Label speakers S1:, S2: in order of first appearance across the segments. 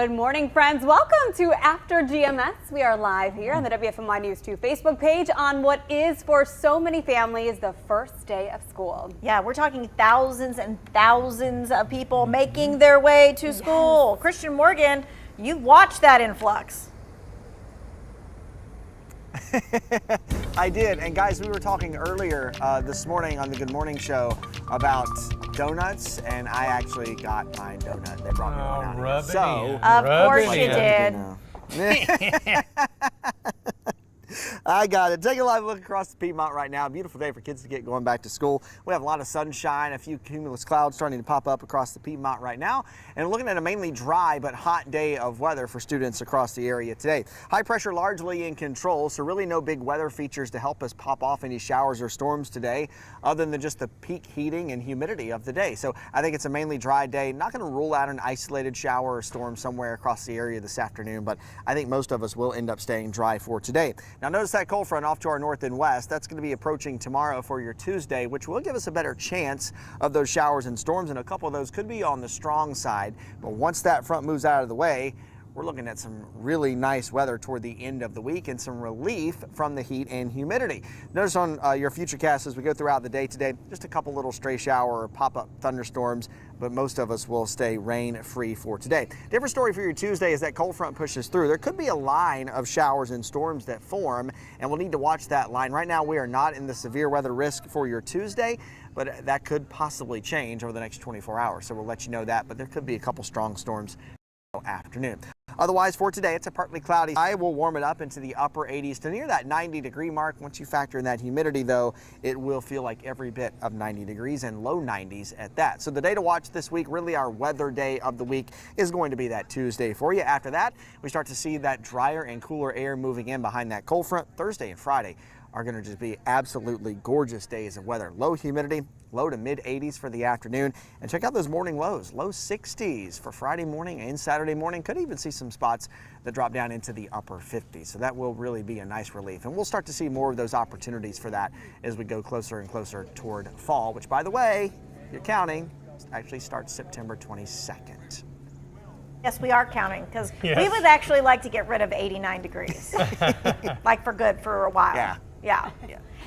S1: Good morning, friends. Welcome to After GMS. We are live here on the WFMY News 2 Facebook page on what is, for so many families, the first day of school.
S2: Yeah, we're talking thousands and thousands of people making their way to school. Yes. Christian Morgan, you watched that influx.
S3: I did, and guys, we were talking earlier this morning on the Good Morning Show about donuts, and I actually got my donut. They brought me one out. So,
S2: of course you did.
S3: I got it. Take a live look across the Piedmont right now. Beautiful day for kids to get going back to school. We have a lot of sunshine, a few cumulus clouds starting to pop up across the Piedmont right now, and looking at a mainly dry but hot day of weather for students across the area today. High pressure largely in control, so really no big weather features to help us pop off any showers or storms today, other than just the peak heating and humidity of the day. So I think it's a mainly dry day. Not going to rule out an isolated shower or storm somewhere across the area this afternoon, but I think most of us will end up staying dry for today. Now notice that cold front off to our north and west. That's going to be approaching tomorrow for your Tuesday, which will give us a better chance of those showers and storms, and a couple of those could be on the strong side. But once that front moves out of the way, we're looking at some really nice weather toward the end of the week and some relief from the heat and humidity. Notice on your futurecast as we go throughout the day today, just a couple little stray shower or pop-up thunderstorms, but most of us will stay rain-free for today. Different story for your Tuesday as that cold front pushes through. There could be a line of showers and storms that form, and we'll need to watch that line. Right now, we are not in the severe weather risk for your Tuesday, but that could possibly change over the next 24 hours, so we'll let you know that, but there could be a couple strong storms afternoon. Otherwise, for today, it's a partly cloudy. I will warm it up into the upper 80s to near that 90-degree mark. Once you factor in that humidity, though, it will feel like every bit of 90 degrees and low 90s at that. So the day to watch this week, really our weather day of the week, is going to be that Tuesday for you. After that, we start to see that drier and cooler air moving in behind that cold front. Thursday and Friday are going to just be absolutely gorgeous days of weather. Low humidity, low to mid 80s for the afternoon, and check out those morning lows, low 60s for Friday morning and Saturday morning. Could even see some spots that drop down into the upper 50s, so that will really be a nice relief, and we'll start to see more of those opportunities for that as we go closer and closer toward fall, which, by the way, you're counting, actually starts September 22nd.
S2: Yes, we are counting, because we would actually like to get rid of 89 degrees, like for good for a while. Yeah.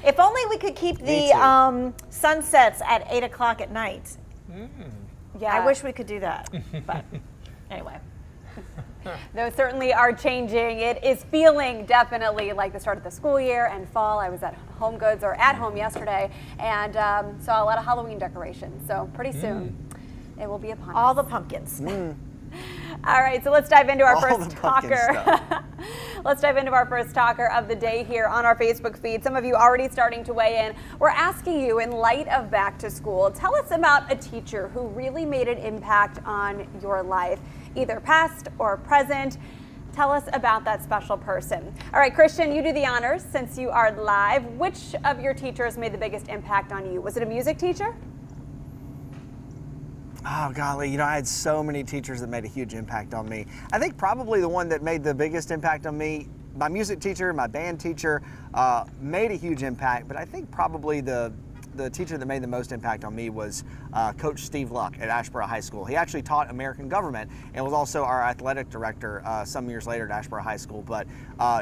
S2: If only we could keep the sunsets at 8 o'clock at night. Yeah, I wish we could do that. But anyway.
S1: Those certainly are changing. It is feeling definitely like the start of the school year and fall. I was at Home Goods or at home yesterday and saw a lot of Halloween decorations. So pretty soon it will be upon us.
S2: All the pumpkins.
S1: All right, so let's dive into our first talker. Let's dive into our first talker of the day here on our Facebook feed. Some of you already starting to weigh in. We're asking you, in light of back to school, tell us about a teacher who really made an impact on your life, either past or present. Tell us about that special person. All right, Christian, you do the honors since you are live. Which of your teachers made the biggest impact on you? Was it a music teacher?
S3: Oh, golly, you know, I had so many teachers that made a huge impact on me. I think probably the one that made the biggest impact on me, my music teacher, my band teacher, made a huge impact, but I think probably the teacher that made the most impact on me was Coach Steve Luck at Asheboro High School. He actually taught American government and was also our athletic director some years later at Asheboro High School, but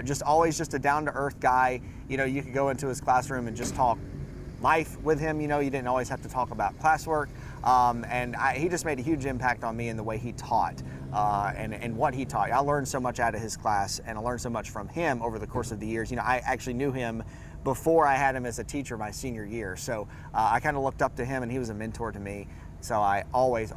S3: just always just a down-to-earth guy. You know, you could go into his classroom and just talk life with him. You know, you didn't always have to talk about classwork. He just made a huge impact on me in the way he taught and what he taught. I learned so much out of his class, and I learned so much from him over the course of the years. You know, I actually knew him before I had him as a teacher my senior year, so I kind of looked up to him, and he was a mentor to me. So I always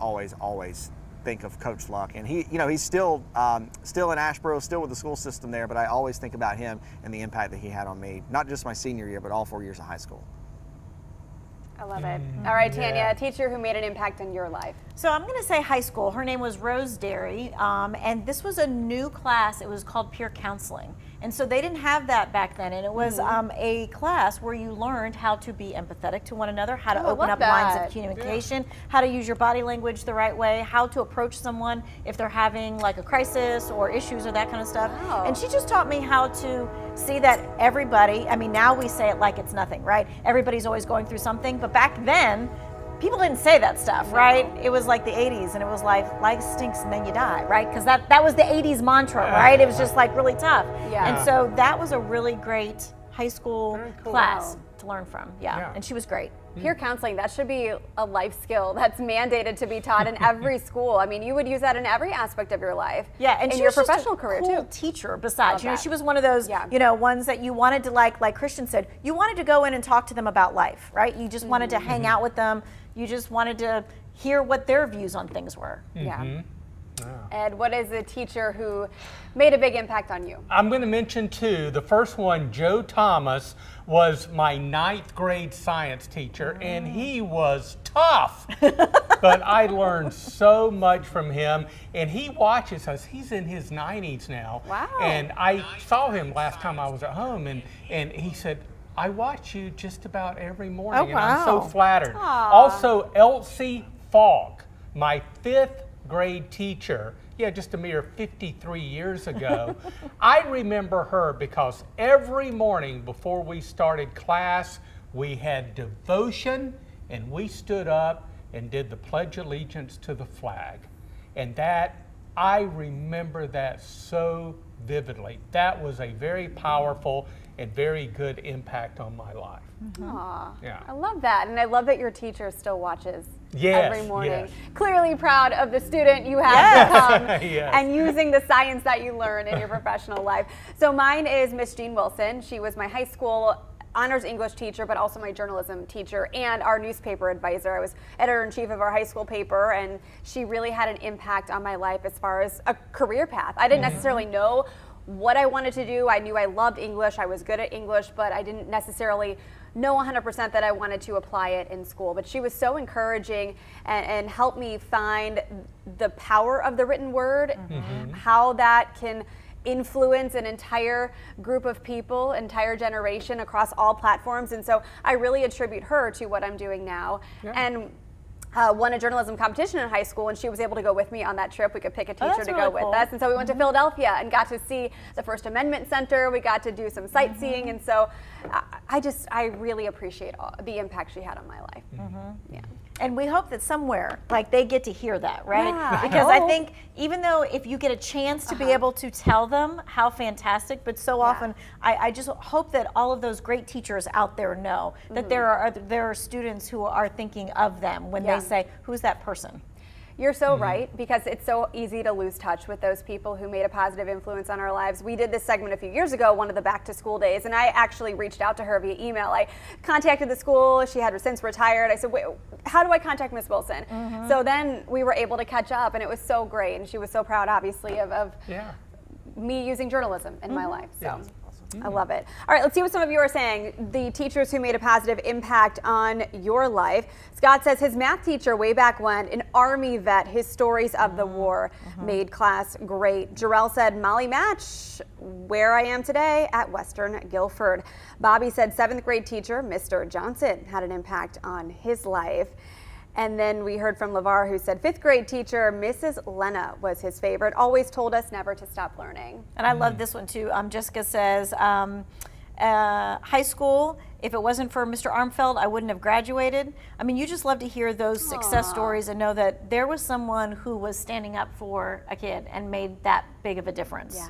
S3: think of Coach Luck, and he, you know, he's still in Asheboro, still with the school system there, but I always think about him and the impact that he had on me, not just my senior year, but all 4 years of high school.
S1: I love it. All right, Tanya, a teacher who made an impact in your life.
S2: So I'm going to say high school. Her name was Rose Derry, and this was a new class. It was called Peer Counseling. And so they didn't have that back then. And it was a class where you learned how to be empathetic to one another, how to open up lines of communication, how to use your body language the right way, how to approach someone if they're having like a crisis or issues or that kind of stuff.
S1: Wow.
S2: And she just taught me how to see that everybody, I mean, now we say it like it's nothing, right? Everybody's always going through something. But back then, people didn't say that stuff, right? It was like the 80s, and it was like life stinks and then you die, right? Because that was the 80s mantra, right? It was just like really tough.
S1: Yeah.
S2: And so that was a really great high school
S4: cool.
S2: class
S1: Wow.
S2: to learn from. Yeah. And she was great.
S1: Peer counseling, that should be a life skill that's mandated to be taught in every school. I mean, you would use that in every aspect of your life.
S2: Yeah, and
S1: in
S2: she
S1: your
S2: was just
S1: professional
S2: a
S1: career
S2: cool
S1: too.
S2: teacher. Besides,
S1: Love that.
S2: she was one of those,
S1: Yeah.
S2: ones that you wanted to like Christian said, you wanted to go in and talk to them about life, right? You just wanted to hang out with them. You just wanted to hear what their views on things were.
S1: Yeah. Ed, what is a teacher who made a big impact on you?
S4: I'm going to mention two. The first one, Joe Thomas, was my 9th grade science teacher, and he was tough. But I learned so much from him, and he watches us. He's in his 90s now.
S1: Wow.
S4: And I saw him last time I was at home, and he said, I watch you just about every morning, and I'm so
S2: wow.
S4: flattered.
S1: Aw.
S4: Also, Elsie Falk, my 5th grade teacher, just a mere 53 years ago. I remember her because every morning before we started class, we had devotion, and we stood up and did the Pledge of Allegiance to the flag. And I remember that so vividly. That was a very powerful and very good impact on my life.
S1: Aw,
S4: Yeah.
S1: I love that. And I love that your teacher still watches
S4: Yes,
S1: every morning.
S4: yes.
S1: Clearly proud of the student you have become
S4: Yes.
S1: and using the science that you learn in your professional life. So mine is Miss Jean Wilson. She was my high school honors English teacher, but also my journalism teacher and our newspaper advisor. I was editor-in-chief of our high school paper, and she really had an impact on my life as far as a career path. I didn't necessarily know what I wanted to do. I knew I loved English. I was good at English, but I didn't necessarily know 100% that I wanted to apply it in school. But she was so encouraging and helped me find the power of the written word, how that can influence an entire group of people, entire generation across all platforms. And so I really attribute her to what I'm doing now. And won a journalism competition in high school, and she was able to go with me on that trip. We could pick a teacher
S2: that's
S1: to
S2: really
S1: go with
S2: cool.
S1: us. And so we went to Philadelphia and got to see the First Amendment Center. We got to do some sightseeing. And so I really appreciate the impact she had on my life. Yeah.
S2: And we hope that somewhere, like, they get to hear that, right?
S1: Yeah, I
S2: because I
S1: hope.
S2: think even though if you get a chance to be able to tell them how fantastic, but so often I just hope that all of those great teachers out there know that there are students who are thinking of them when
S1: Yeah.
S2: they say, who's that person?
S1: You're so right, because it's so easy to lose touch with those people who made a positive influence on our lives. We did this segment a few years ago, one of the back to school days, and I actually reached out to her via email. I contacted the school. She had since retired. I said, wait, how do I contact Miss Wilson? So then we were able to catch up, and it was so great. And she was so proud, obviously, of me using journalism in my life. So. I love it. All right, let's see what some of you are saying. The teachers who made a positive impact on your life. Scott says his math teacher way back when, an Army vet, his stories of the war made class great. Jarrell said Molly Match, where I am today at Western Guilford. Bobby said 7th grade teacher, Mr. Johnson, had an impact on his life. And then we heard from LeVar, who said 5th grade teacher, Mrs. Lena, was his favorite, always told us never to stop learning.
S2: And I love this one too. Jessica says, high school, if it wasn't for Mr. Armfeld, I wouldn't have graduated. I mean, you just love to hear those success stories and know that there was someone who was standing up for a kid and made that big of a difference.
S1: Yeah.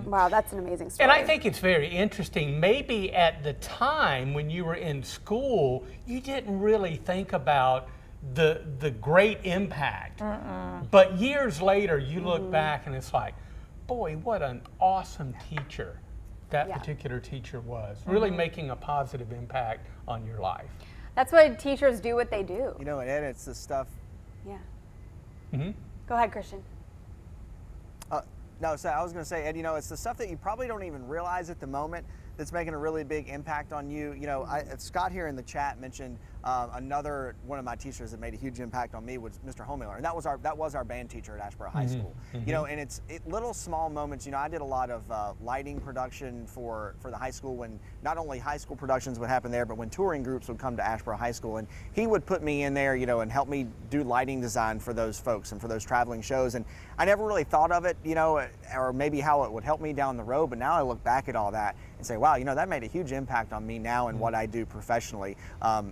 S1: Wow, that's an amazing story.
S4: And I think it's very interesting. Maybe at the time when you were in school, you didn't really think about the great impact. But years later, you look back and it's like, boy, what an awesome teacher that particular teacher was. Really making a positive impact on your life.
S1: That's why teachers do what they do.
S3: You know, and it's the stuff.
S1: Yeah. Go ahead, Christian.
S3: No, so I was going to say, Ed, you know, it's the stuff that you probably don't even realize at the moment that's making a really big impact on you. You know, Scott here in the chat mentioned another one of my teachers that made a huge impact on me was Mr. Homelander, and that was our band teacher at Ashboro High School. You know, and it's little small moments. You know, I did a lot of lighting production for the high school when not only high school productions would happen there, but when touring groups would come to Ashboro High School, and he would put me in there, you know, and help me do lighting design for those folks and for those traveling shows. And I never really thought of it, you know, or maybe how it would help me down the road. But now I look back at all that and say, wow, you know, that made a huge impact on me now and what I do professionally.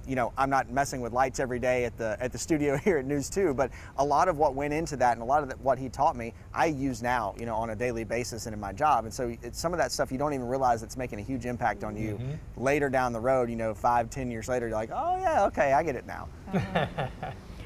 S3: You know, I'm not messing with lights every day at the studio here at News 2, but a lot of what went into that and a lot of what he taught me, I use now, on a daily basis and in my job. And so it's some of that stuff you don't even realize it's making a huge impact on you later down the road, 5-10 years later, you're like, oh yeah, okay, I get it now.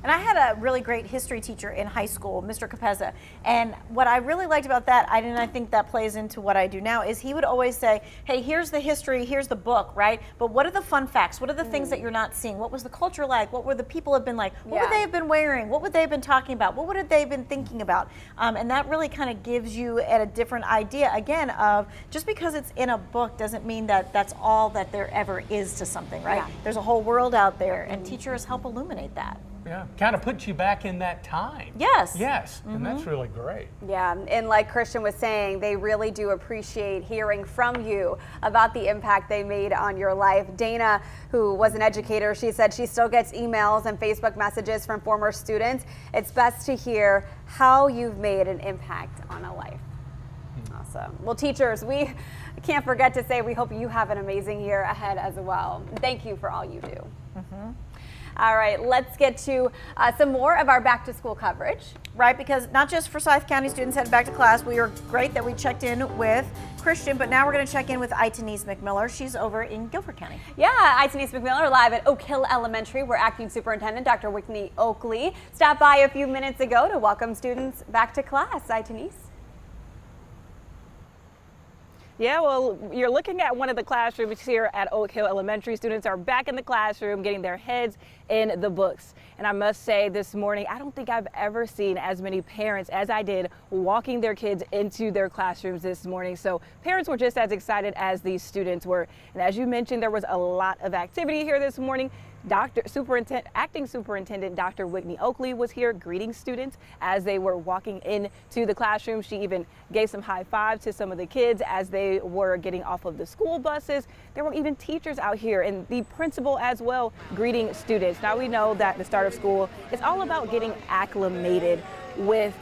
S2: And I had a really great history teacher in high school, Mr. Capezza. And what I really liked about that, and I think that plays into what I do now, is he would always say, hey, here's the history, here's the book, right? But what are the fun facts? What are the things that you're not seeing? What was the culture like? What were the people have been like? What would they have been wearing? What would they have been talking about? What would they have been thinking about? And that really kind of gives you a different idea, again, of just because it's in a book doesn't mean that that's all that there ever is to something, right?
S1: Yeah.
S2: There's a whole world out there, and teachers help illuminate that.
S4: Yeah, kind of puts you back in that time.
S2: Yes.
S4: Yes, and that's really great.
S1: Yeah, and like Christian was saying, they really do appreciate hearing from you about the impact they made on your life. Dana, who was an educator, she said she still gets emails and Facebook messages from former students. It's best to hear how you've made an impact on a life. Awesome. Well, teachers, we can't forget to say we hope you have an amazing year ahead as well. Thank you for all you do. All right, let's get to some more of our back to school coverage.
S2: Right, because not just for Forsyth County students headed back to class, we are great that we checked in with Christian, but now we're going to check in with Itanese McMiller. She's over in Guilford County.
S1: Yeah, Itanese McMiller live at Oak Hill Elementary, where Acting Superintendent Dr. Whitney Oakley stopped by a few minutes ago to welcome students back to class. Itanese.
S5: Yeah, well, you're looking at one of the classrooms here at Oak Hill Elementary. Students are back in the classroom getting their heads in the books. And I must say this morning, I don't think I've ever seen as many parents as I did walking their kids into their classrooms this morning. So parents were just as excited as these students were. And as you mentioned, there was a lot of activity here this morning. Acting Superintendent Dr. Whitney Oakley was here greeting students as they were walking into the classroom. She even gave some high fives to some of the kids as they were getting off of the school buses. There were even teachers out here and the principal as well greeting students. Now we know that the start of school is all about getting acclimated with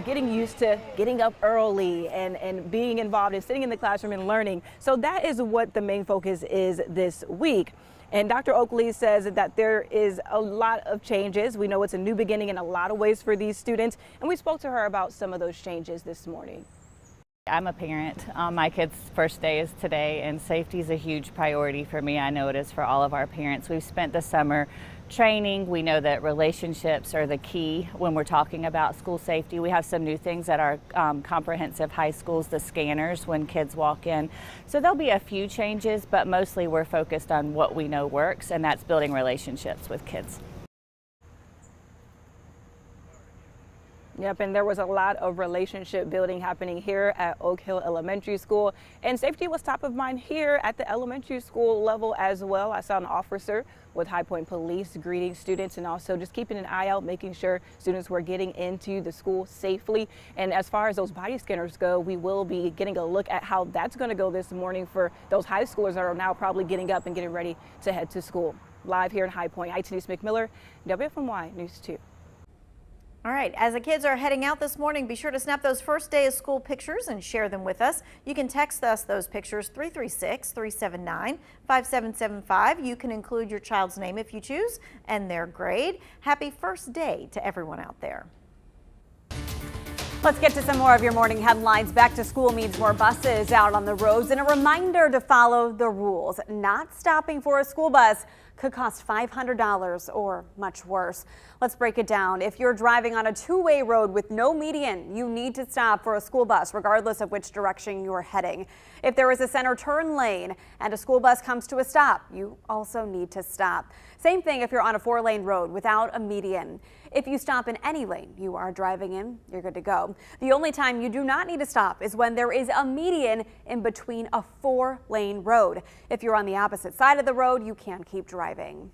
S5: getting used to getting up early and being involved and sitting in the classroom and learning. So that is what the main focus is this week. And Dr. Oakley says that there is a lot of changes. We know it's a new beginning in a lot of ways for these students. And we spoke to her about some of those changes this morning.
S6: I'm a parent. My kid's first day is today, and safety is a huge priority for me. I know it is for all of our parents. We've spent the summer training. We know that relationships are the key when we're talking about school safety. We have some new things at our comprehensive high schools, the scanners when kids walk in. So there'll be a few changes, but mostly we're focused on what we know works, and that's building relationships with kids.
S5: Yep, and there was a lot of relationship building happening here at Oak Hill Elementary School, and safety was top of mind here at the elementary school level as well. I saw an officer with High Point Police greeting students and also just keeping an eye out, making sure students were getting into the school safely. And as far as those body scanners go, we will be getting a look at how that's going to go this morning for those high schoolers that are now probably getting up and getting ready to head to school. Live here in High Point, Itanese McMiller, WFMY News 2.
S2: All right, as the kids are heading out this morning, be sure to snap those first day of school pictures and share them with us. You can text us those pictures 336-379-5775. You can include your child's name if you choose and their grade. Happy first day to everyone out there.
S1: Let's get to some more of your morning headlines. Back to school means more buses out on the roads, and a reminder to follow the rules. Not stopping for a school bus could cost $500 or much worse. Let's break it down. If you're driving on a two-way road with no median, you need to stop for a school bus regardless of which direction you're heading. If there is a center turn lane and a school bus comes to a stop, you also need to stop. Same thing if you're on a 4-lane road without a median. If you stop in any lane you are driving in, you're good to go. The only time you do not need to stop is when there is a median in between a 4-lane road. If you're on the opposite side of the road, you can keep driving.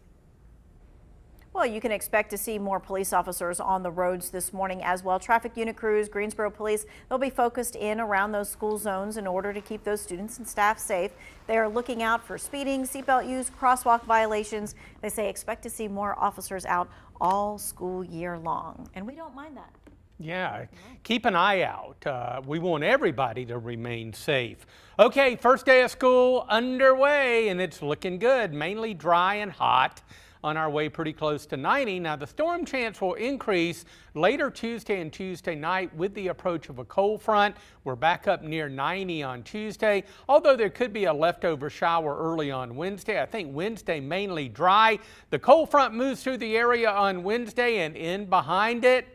S2: Well, you can expect to see more police officers on the roads this morning as well. Traffic unit crews, Greensboro Police, they'll be focused in around those school zones in order to keep those students and staff safe. They are looking out for speeding, seatbelt use, crosswalk violations. They say expect to see more officers out all school year long, and we don't mind that.
S4: Yeah, keep an eye out. We want everybody to remain safe. Okay, first day of school underway, and it's looking good, mainly dry and hot. on our way pretty close to 90. Now the storm chance will increase later Tuesday and Tuesday night with the approach of a cold front. We're back up near 90 on Tuesday, although there could be a leftover shower early on Wednesday. I think Wednesday mainly dry. The cold front moves through the area on Wednesday, and in behind it,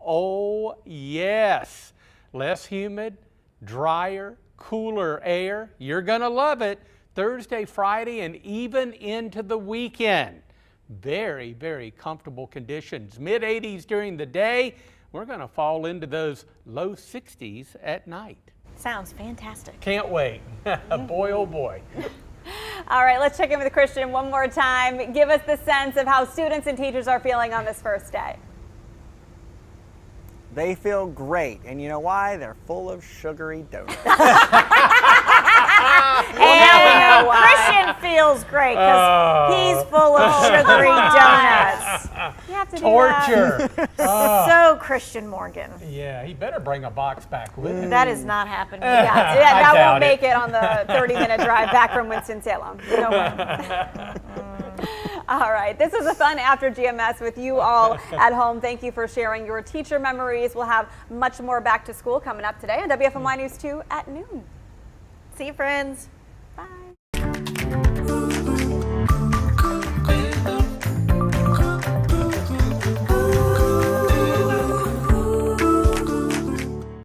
S4: oh yes, less humid, drier, cooler air. You're gonna love it. Thursday, Friday, and even into the weekend. Very, very comfortable conditions. Mid-80s during the day. We're gonna fall into those low 60s at night.
S2: Sounds fantastic.
S4: Can't wait. Boy, oh boy.
S1: All right, let's check in with Christian one more time. Give us the sense of how students and teachers are feeling on this first day.
S3: They feel great, and you know why? They're full of sugary donuts.
S2: And Christian feels great because he's full of sugary donuts.
S1: You have to do
S4: Torture.
S2: So Christian Morgan.
S4: Yeah, he better bring a box back with him.
S2: That is not happening.
S1: Yeah,
S4: I
S1: that
S4: doubt
S1: won't
S4: it.
S1: make it on the 30-minute drive back from Winston-Salem. No way. All right, this was a fun after GMS with you all at home. Thank you for sharing your teacher memories. We'll have much more back to school coming up today on WFMY News 2 at noon.
S2: See you, friends.